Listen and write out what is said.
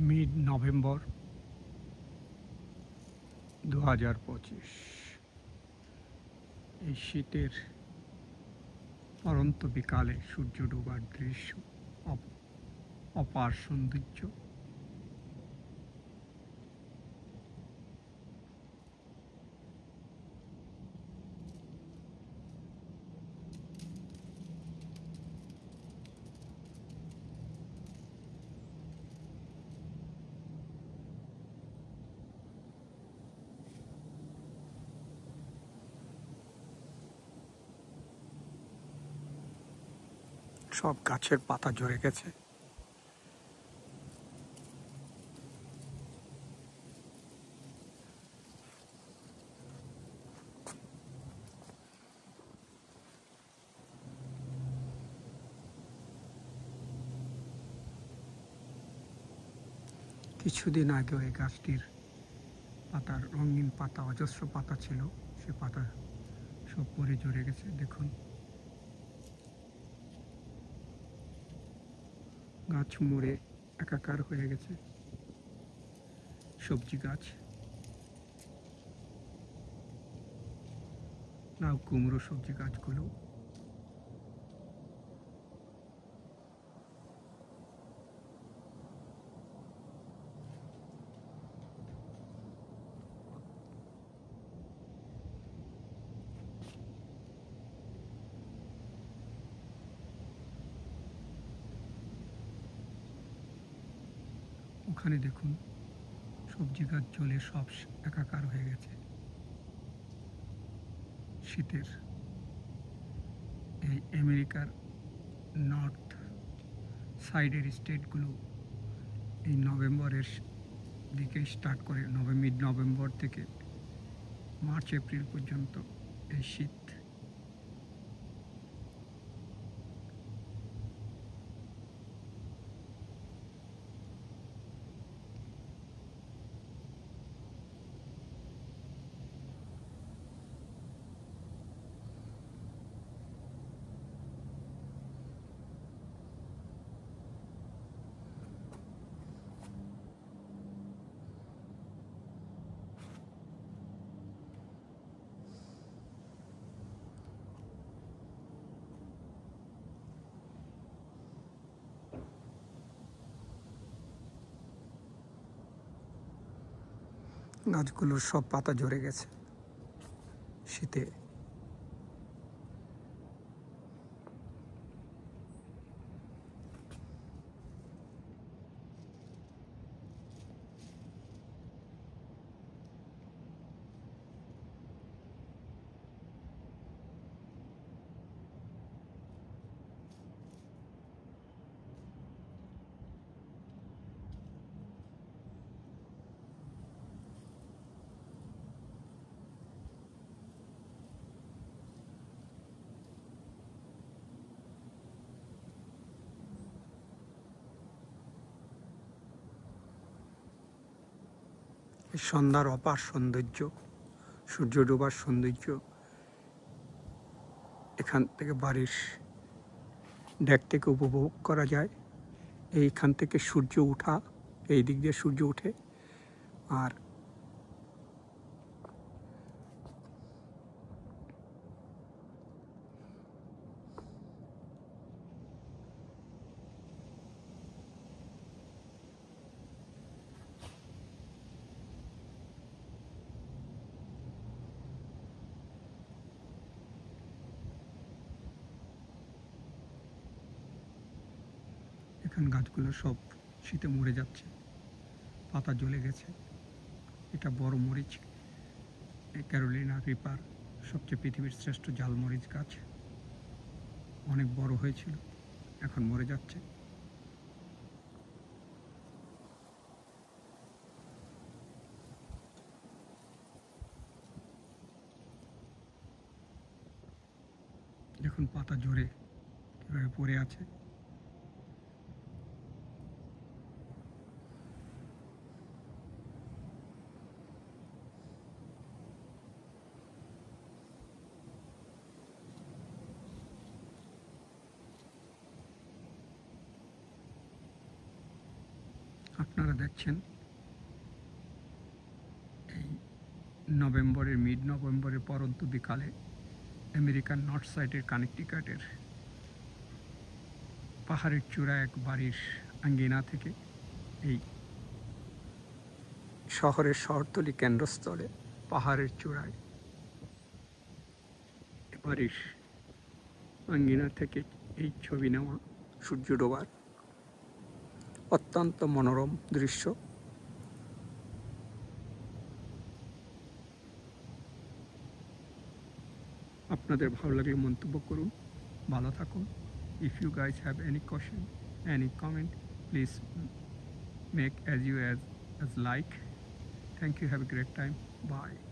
Mid November 2025। এই শীতের পরন্ত বিকালে সূর্য ডোবার দৃশ্য অপার সৌন্দর্য। সব গাছের পাতা ঝরে গেছে। কিছুদিন আগেও এই গাছটির পাতার রঙিন পাতা, অজস্র পাতা ছিল, সে পাতা সব পরে ঝরে গেছে। দেখুন, গাছ মরে একাকার হয়ে গেছে। সবজি গাছ, লাউ কুমড়ো সবজি গাছগুলো ওখানে দেখুন, সবজি গাছ জ্বলে সব একাকার হয়ে গেছে। শীতের এই আমেরিকার নর্থ সাইডের স্টেটগুলো এই নভেম্বরের দিকে স্টার্ট করে, মিড নভেম্বর থেকে মার্চ এপ্রিল পর্যন্ত এই শীত। গাছগুলোর সব পাতা ঝরে গেছে শীতে। সন্ধ্যার অপার সৌন্দর্য, সূর্য ডোবার সৌন্দর্য এখান থেকে বাড়ির ডেক থেকে উপভোগ করা যায়। এইখান থেকে সূর্য ওঠা, এই দিক দিয়ে সূর্য ওঠে, আর এখান গাছগুলো সব শীতে মরে যাচ্ছে, পাতা জ্বলে গেছে। এটা বড় মরিচ, ক্যারোলিনা রিপার, সবচেয়ে পৃথিবীর শ্রেষ্ঠ ঝালমরিচ গাছ। অনেক বড় হয়েছিল, এখন মরে যাচ্ছে। দেখুন পাতা ঝরে কিভাবে পড়ে আছে। আপনারা দেখছেন এই নভেম্বরের মিড নভেম্বরের পরন্ত বিকালে আমেরিকার নর্থ সাইডের কানেকটিকাটের পাহাড়ের চূড়া এক বাড়ির আঙ্গিনা থেকে এই শহরের শহরতলি কেন্দ্রস্থলে পাহাড়ের চূড়ায় বাড়ির আঙ্গিনা থেকে এই ছবি নেওয়া সূর্য ডোবার অত্যন্ত মনোরম দৃশ্য। আপনাদের ভালো লাগলে মন্তব্য করুন, ভালো থাকুন। If you guys have any question, any comment, please make as like. Thank you. Have a great time. Bye.